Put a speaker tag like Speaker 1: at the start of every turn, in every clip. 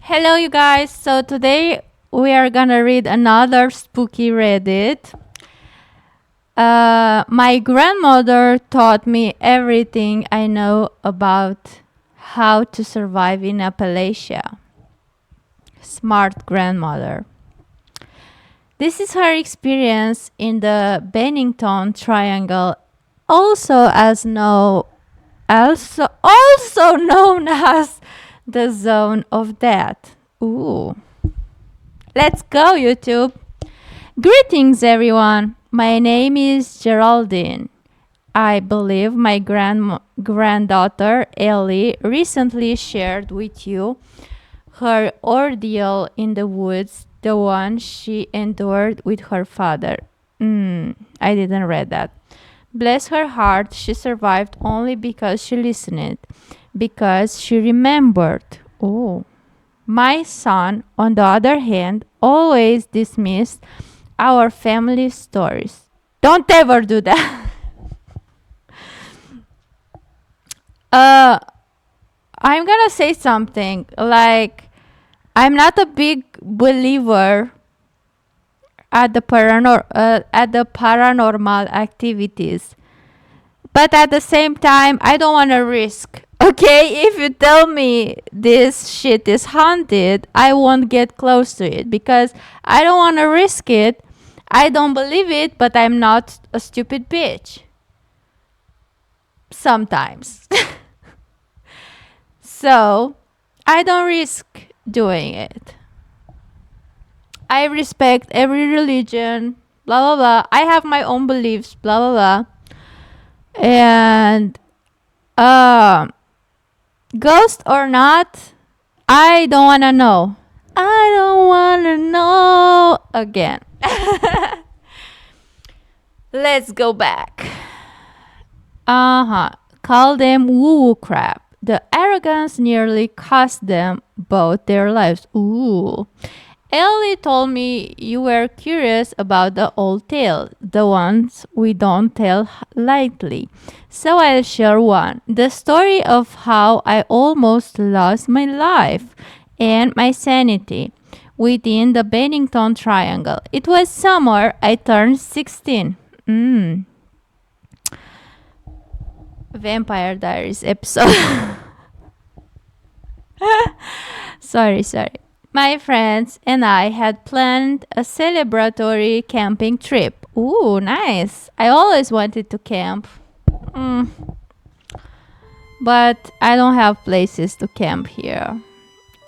Speaker 1: Hello, you guys. So today we are gonna read another spooky Reddit. My grandmother taught me everything I know about how to survive in Appalachia. Smart grandmother. This is her experience in the Bennington Triangle, also known as the zone of death. Ooh. Let's go, YouTube. Greetings, everyone. My name is Geraldine. I believe my granddaughter Ellie recently shared with you her ordeal in the woods, the one she endured with her father. I didn't read that. Bless her heart, she survived only because she listened, because she remembered. Oh. My son, on the other hand, always dismissed our family stories. Don't ever do that. uh, I'm gonna say something like I'm not a big believer at the paranormal activities, but at the same time, I don't want to risk. Okay, if you tell me this shit is haunted, I won't get close to it because I don't want to risk it. I don't believe it, but I'm not a stupid bitch. Sometimes. So, I don't risk doing it. I respect every religion, blah blah blah. I have my own beliefs, blah blah blah. And ghost or not, I don't wanna know. I don't wanna know again. Let's go back. Call them woo-woo crap. The arrogance nearly cost them both their lives. Ooh. Ellie told me you were curious about the old tale, the ones we don't tell lightly. So I'll share one. The story of how I almost lost my life and my sanity within the Bennington Triangle. It was summer. I turned 16. Vampire Diaries episode. Sorry. My friends and I had planned a celebratory camping trip. Ooh, nice. I always wanted to camp. But I don't have places to camp here.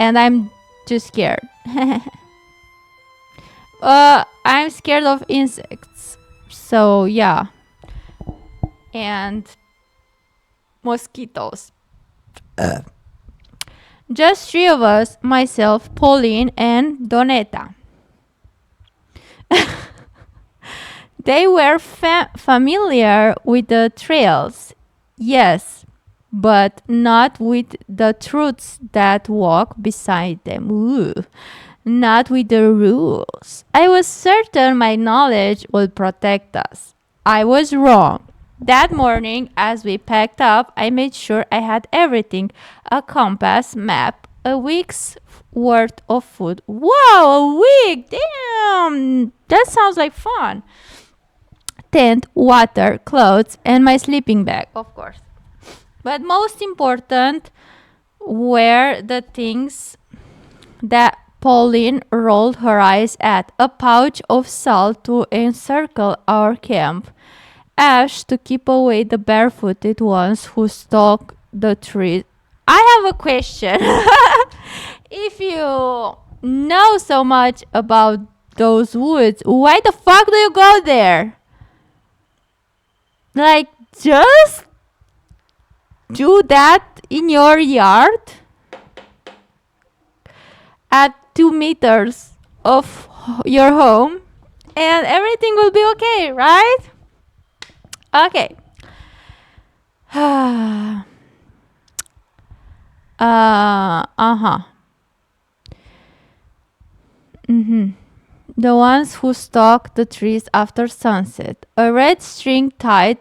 Speaker 1: And I'm too scared. I'm scared of insects. So, yeah. And mosquitoes. Just three of us, myself, Pauline, and Donetta. They were familiar with the trails, yes, but not with the truths that walk beside them. Ooh, not with the rules. I was certain my knowledge would protect us. I was wrong. That morning, as we packed up, I made sure I had everything: a compass, map, a week's worth of food. Wow, a week! Damn! That sounds like fun. Tent, water, clothes, and my sleeping bag, of course. But most important were the things that Pauline rolled her eyes at: a pouch of salt to encircle our camp, ash to keep away the barefooted ones who stalk the trees. I have a question. If you know so much about those woods, why the fuck do you go there? Like, just do that in your yard at 2 meters of your home and everything will be okay, right? Okay. The ones who stalk the trees after sunset. A red string tied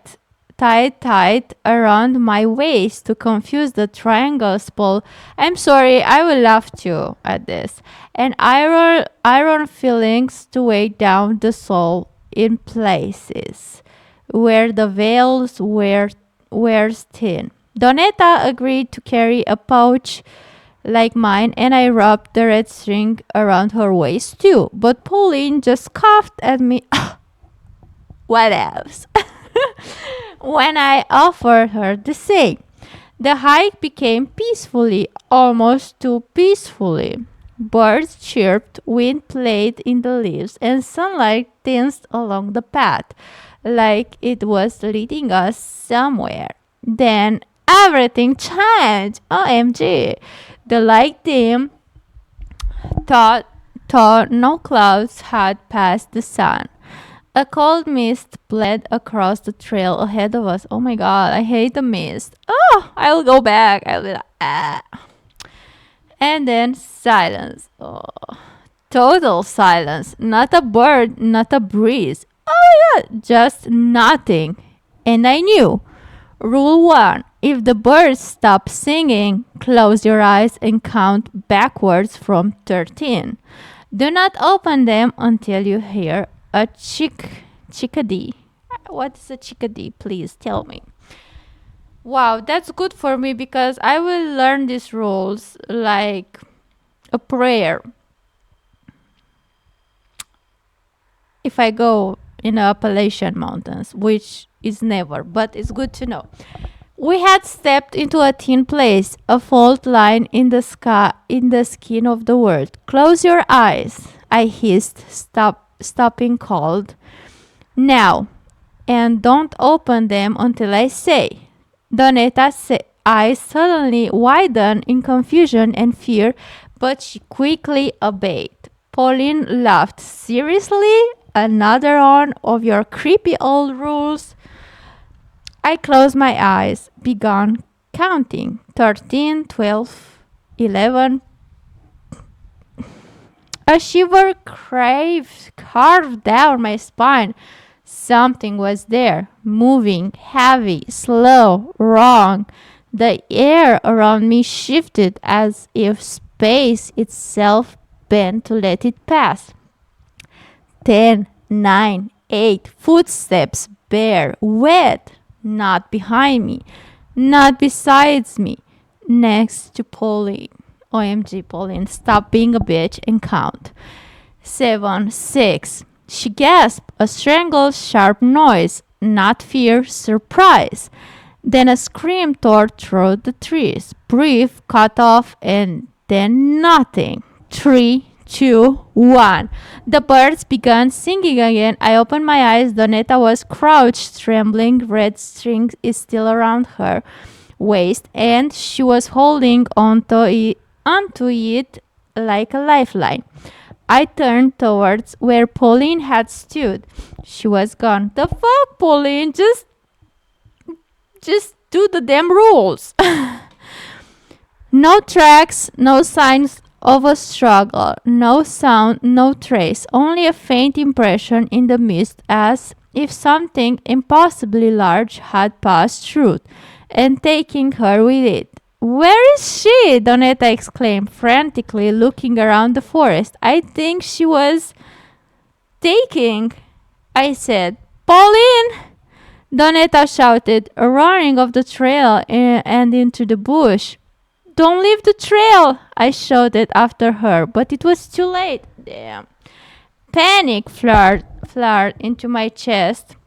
Speaker 1: tied tight around my waist to confuse the triangle's pole. I'm sorry, I will laugh too at this. And iron feelings to weigh down the soul in places where the veils were thin. Donetta agreed to carry a pouch like mine, and I wrapped the red string around her waist too. But Pauline just scoffed at me. What else? When I offered her the same. The hike became peacefully, almost too peacefully. Birds chirped, wind played in the leaves, and sunlight danced along the path, like it was leading us somewhere. Then everything changed. OMG. The light dimmed, thought no clouds had passed the sun. A cold mist bled across the trail ahead of us. Oh my god, I hate the mist. Oh, I'll go back. I'll be like, ah. And then silence. Oh, total silence. Not a bird, not a breeze. Oh my god, just nothing. And I knew. Rule 1. If the birds stop singing, close your eyes and count backwards from 13. Do not open them until you hear a chickadee. What is a chickadee? Please tell me. Wow, that's good for me because I will learn these rules like a prayer. If I go in the Appalachian mountains, which is never, but it's good to know. We had stepped into a thin place, a fault line in the sky, in the skin of the world. Close your eyes, I hissed, stopping cold. Now, and don't open them until I say. Donetta's eyes suddenly widened in confusion and fear, but she quickly obeyed. Pauline laughed. Seriously? Another one of your creepy old rules? I closed my eyes, began counting. 13, 12, 11. A shiver carved down my spine. Something was there, moving, heavy, slow, wrong. The air around me shifted as if space itself bent to let it pass. 10, 9, 8, footsteps, bare, wet. Not behind me, not besides me, next to Pauline. OMG, Pauline, stop being a bitch and count. 7, 6. She gasped, a strangled, sharp noise, not fear, surprise. Then a scream tore through the trees, brief, cut off, and then nothing. 3, 2, 1. The birds began singing again. I opened my eyes. Donetta was crouched, trembling. Red string is still around her waist, and she was holding onto it like a lifeline. I turned towards where Pauline had stood. She was gone. The fuck, Pauline? Just do the damn rules. No tracks, no signs of a struggle, no sound, no trace, only a faint impression in the mist as if something impossibly large had passed through and taking her with it. Where is she? Donetta exclaimed, frantically looking around the forest. I think she was taking, I said. Pauline! Donetta shouted, running off the trail and into the bush. Don't leave the trail, I shouted after her, but it was too late. Damn. Panic flared into my chest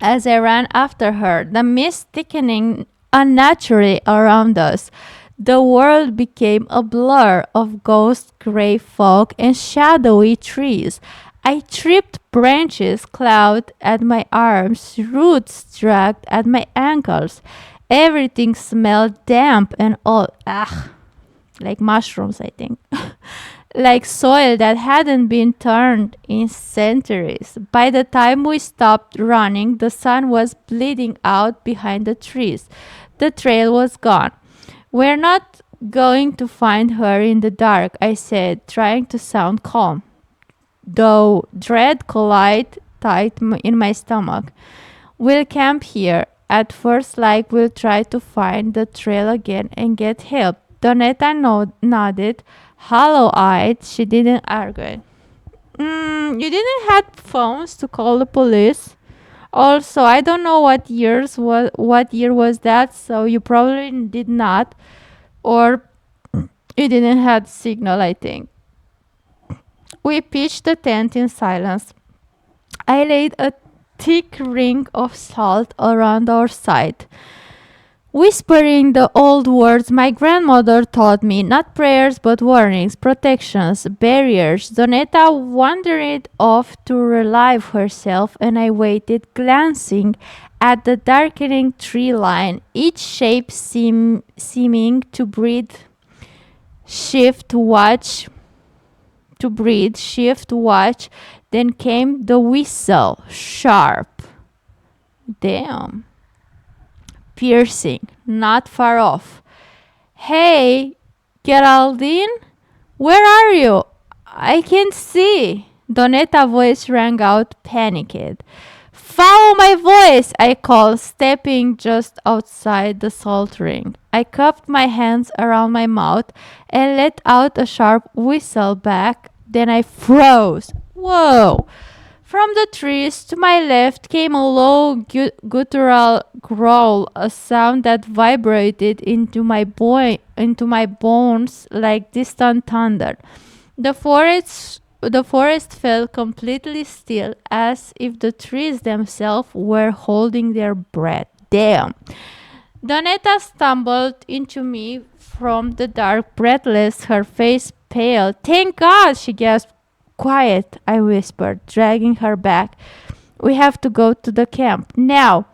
Speaker 1: as I ran after her, the mist thickening unnaturally around us. The world became a blur of ghost gray fog and shadowy trees. I tripped, branches clawed at my arms, roots dragged at my ankles. Everything smelled damp and old. Like mushrooms, I think. Like soil that hadn't been turned in centuries. By the time we stopped running, the sun was bleeding out behind the trees. The trail was gone. We're not going to find her in the dark, I said, trying to sound calm, though dread collided tight in my stomach. We'll camp here. At first, like we'll try to find the trail again and get help. Donetta nodded, hollow-eyed. She didn't argue. You didn't have phones to call the police. Also, I don't know what year was that, so you probably did not, or you didn't have signal. I think we pitched the tent in silence. I laid a thick ring of salt around our side, whispering the old words my grandmother taught me, not prayers but warnings, protections, barriers. Donetta wandered off to relieve herself, and I waited, glancing at the darkening tree line, each shape seeming to shift, watch. Then came the whistle, sharp, damn, piercing, not far off. Hey, Geraldine, where are you? I can't see. Donetta's voice rang out, panicked. Follow my voice, I called, stepping just outside the salt ring. I cupped my hands around my mouth and let out a sharp whistle back. Then I froze. Whoa! From the trees to my left came a low guttural growl, a sound that vibrated into my bones like distant thunder. The forest felt completely still, as if the trees themselves were holding their breath. Damn! Donetta stumbled into me from the dark, breathless, her face pale. Thank God, she gasped. Quiet, I whispered, dragging her back. We have to go to the camp now.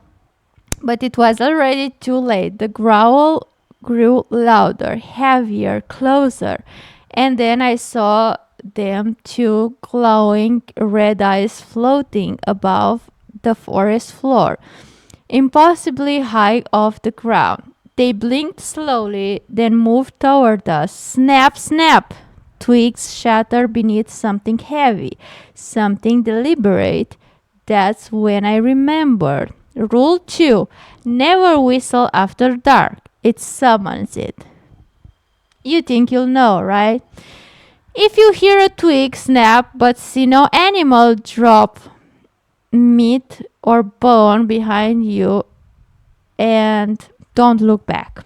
Speaker 1: But it was already too late. The growl grew louder, heavier, closer. And then I saw them, two glowing red eyes floating above the forest floor, impossibly high off the ground. They blinked slowly, then moved toward us. Snap, snap! Twigs shattered beneath something heavy, something deliberate. That's when I remembered. Rule 2. Never whistle after dark. It summons it. You think you'll know, right? If you hear a twig snap but see no animal drop meat or bone behind you, and don't look back.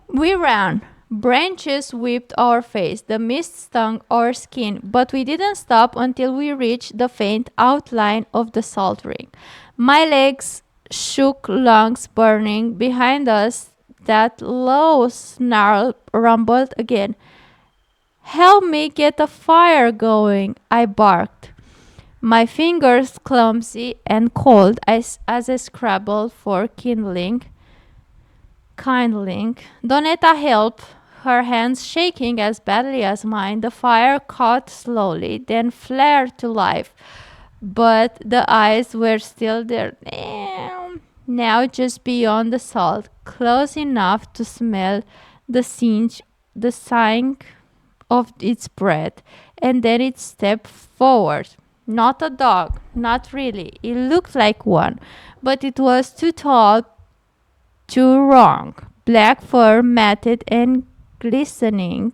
Speaker 1: We ran. Branches whipped our face, the mist stung our skin, but we didn't stop until we reached the faint outline of the salt ring. My legs shook, lungs burning. Behind us, that low snarl rumbled again. Help me get a fire going, I barked, my fingers clumsy and cold as I scrabbled for kindling. Donetta helped, her hands shaking as badly as mine. The fire caught slowly, then flared to life, but the eyes were still there. Damn. Now just beyond the salt, close enough to smell the sighing of its breath, and then it stepped forward. Not a dog, not really. It looked like one, but it was too tall, too wrong. Black fur, matted and glistening,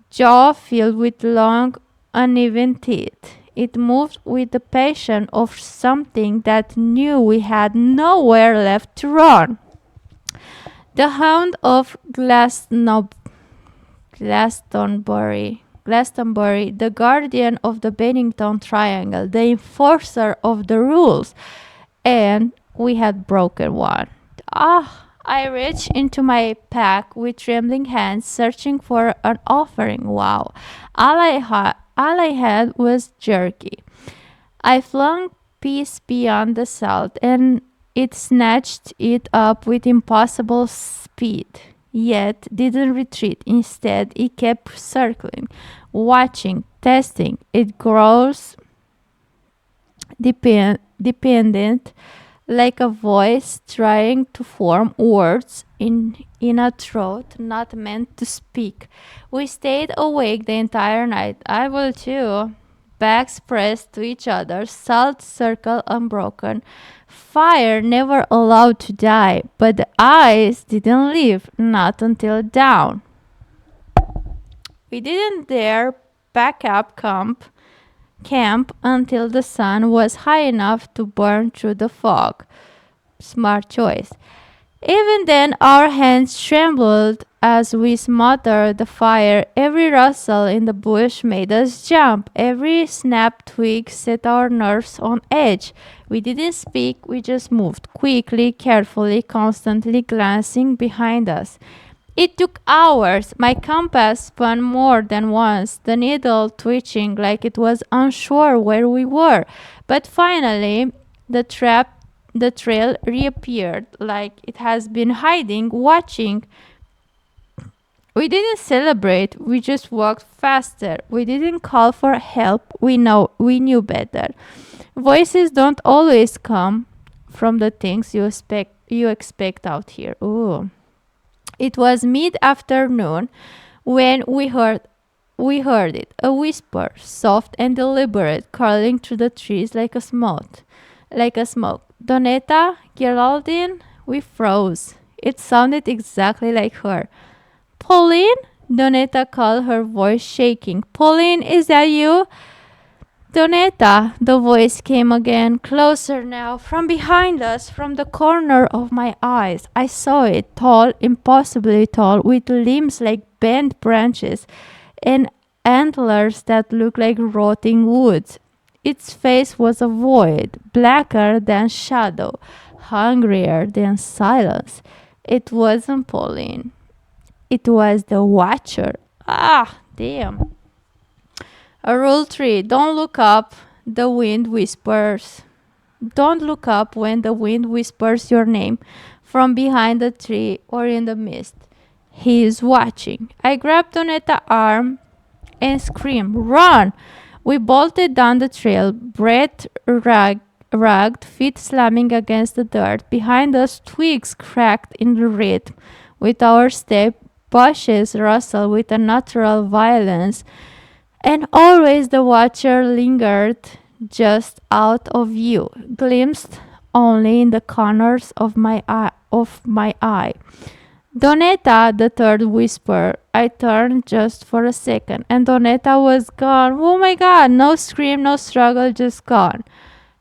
Speaker 1: jaw filled with long, uneven teeth. It moved with the passion of something that knew we had nowhere left to run. The hound of Glastonbury, the guardian of the Bennington Triangle, the enforcer of the rules, and we had broken one. I reached into my pack with trembling hands, searching for an offering. Wow, all I had was jerky. I flung peace beyond the salt, and it snatched it up with impossible speed, yet didn't retreat. Instead, it kept circling, watching, testing. It grows dependent, like a voice trying to form words in a throat not meant to speak. We stayed awake the entire night. I will too. backs pressed to each other, salt circle unbroken. Fire never allowed to die, but the ice didn't leave, not until dawn. We didn't dare pack up camp until the sun was high enough to burn through the fog. Smart choice. Even then, our hands trembled as we smothered the fire. Every rustle in the bush made us jump. Every snapped twig set our nerves on edge. We didn't speak, we just moved quickly, carefully, constantly glancing behind us. It took hours. My compass spun more than once, the needle twitching like it was unsure where we were. But finally, the trail reappeared like it has been hiding, watching. We didn't celebrate, we just walked faster. We didn't call for help. We knew better. Voices don't always come from the things you expect out here. Ooh. It was mid-afternoon when we heard it, a whisper, soft and deliberate, curling through the trees like a smoke. Donetta, Geraldine, we froze. It sounded exactly like her. Pauline? Donetta called, her voice shaking. Pauline, is that you? Donetta, the voice came again, closer now, from behind us, from the corner of my eyes. I saw it, tall, impossibly tall, with limbs like bent branches and antlers that looked like rotting wood. Its face was a void, blacker than shadow, hungrier than silence. It wasn't Pauline. It was the Watcher. Ah, damn. Rule 3. Don't look up. The wind whispers. Don't look up when the wind whispers your name from behind a tree or in the mist. He is watching. I grabbed Donetta's arm and screamed, Run! We bolted down the trail, breath ragged, feet slamming against the dirt. Behind us, twigs cracked in the rhythm with our step, bushes rustled with a natural violence, and always the Watcher lingered just out of view, glimpsed only in the corners of my eye. Donetta, the third whisper. I turned just for a second, and Donetta was gone. Oh my god, no scream, no struggle, just gone.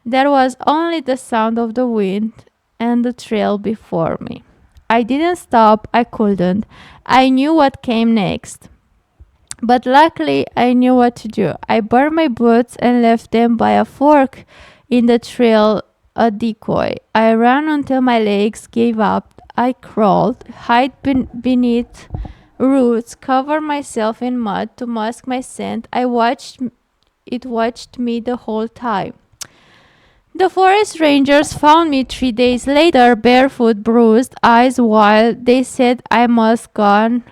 Speaker 1: There was only the sound of the wind and the trail before me. I didn't stop, I couldn't. I knew what came next. But luckily, I knew what to do. I burned my boots and left them by a fork in the trail, a decoy. I ran until my legs gave up. I crawled, hid beneath roots, covered myself in mud to mask my scent. It watched me the whole time. The forest rangers found me 3 days later, barefoot, bruised, eyes wild. They said I must gotten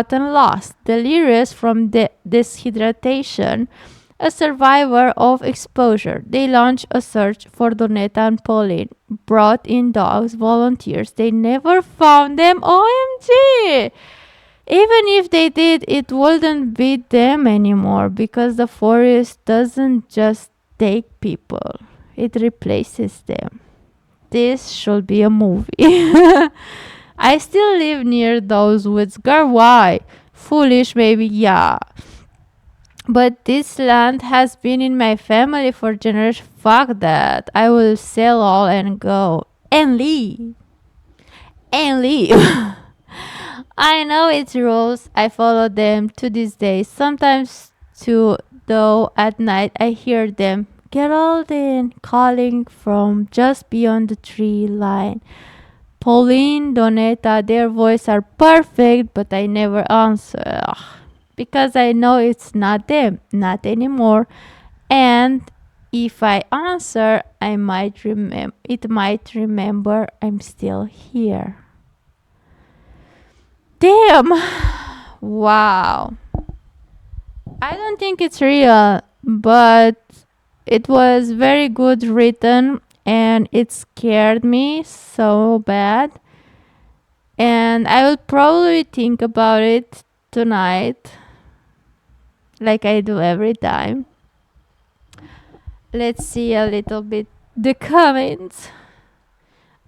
Speaker 1: lost, delirious from dehydration, a survivor of exposure. They launched a search for Donetta and Pauline, brought in dogs, volunteers. They never found them. OMG! Even if they did, it wouldn't be them anymore because the forest doesn't just take people, it replaces them. This should be a movie. I still live near those woods. Girl, why? Foolish, maybe, yeah. But this land has been in my family for generations. Fuck that. I will sell all and go. And leave. And leave. I know its rules. I follow them to this day. Sometimes, too, though, at night I hear them. Geraldine calling from just beyond the tree line. Pauline, Donetta, their voices are perfect, but I never answer. Ugh. Because I know it's not them, not anymore. And if I answer, it might remember I'm still here. Damn! Wow. I don't think it's real, but it was very good written and it scared me so bad. And I will probably think about it tonight, like I do every time. Let's see a little bit the comments.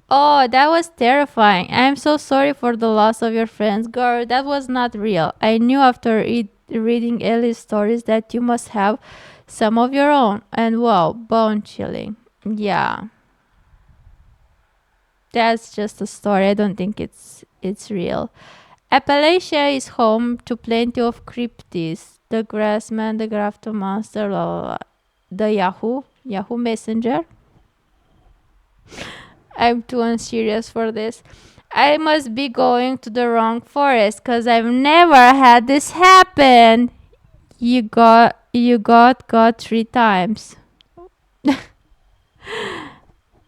Speaker 1: Oh, that was terrifying. I'm so sorry for the loss of your friends. Girl, that was not real. I knew after reading Ellie's stories that you must have some of your own. And wow, bone chilling. Yeah, that's just a story. I don't think it's real. Appalachia is home to plenty of cryptids. The Grassman, the Grafton Monster, blah, blah, blah. The Yahoo Messenger. I'm too unserious for this. I must be going to the wrong forest because I've never had this happen. You got 3 times.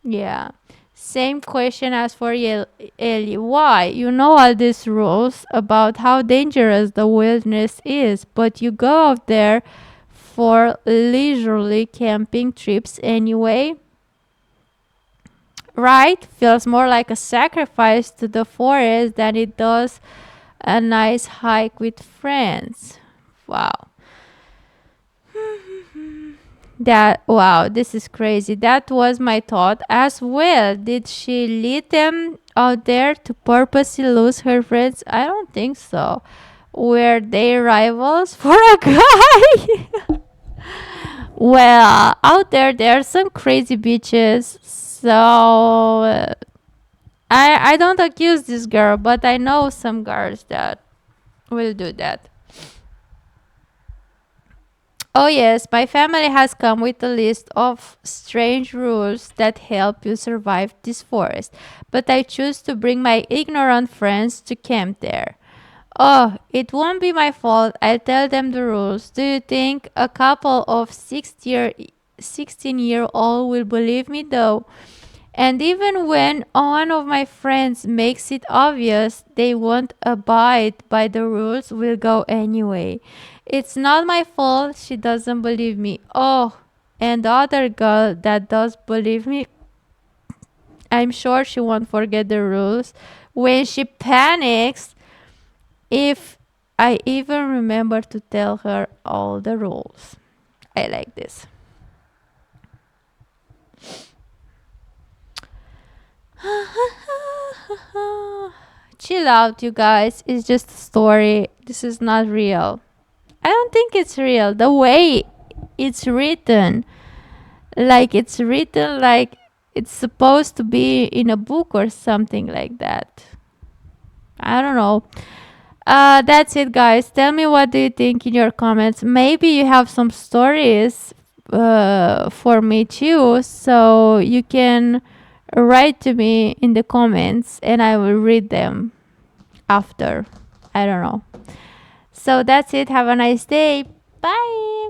Speaker 1: Yeah. Same question as for Ellie. Why? You know all these rules about how dangerous the wilderness is, but you go out there for leisurely camping trips anyway. Right? Feels more like a sacrifice to the forest than it does a nice hike with friends. Wow. Wow, this is crazy. That was my thought as well. Did she lead them out there to purposely lose her friends? I don't think so. Were they rivals for a guy? Well, out there are some crazy bitches. So I don't accuse this girl, but I know some girls that will do that. Oh, yes, my family has come with a list of strange rules that help you survive this forest, but I choose to bring my ignorant friends to camp there. Oh, it won't be my fault. I'll tell them the rules. Do you think a couple of 16-year-old will believe me though? And even when one of my friends makes it obvious they won't abide by the rules, we'll go anyway. It's not my fault she doesn't believe me. Oh, and the other girl that does believe me, I'm sure she won't forget the rules when she panics if I even remember to tell her all the rules. I like this. Chill out, you guys. It's just a story. This is not real. I don't think it's real. The way it's written, like it's supposed to be in a book or something like that. I don't know. That's it, guys. Tell me what do you think in your comments. Maybe you have some stories for me too, so you can write to me in the comments and I will read them after. I don't know. So that's it. Have a nice day. Bye.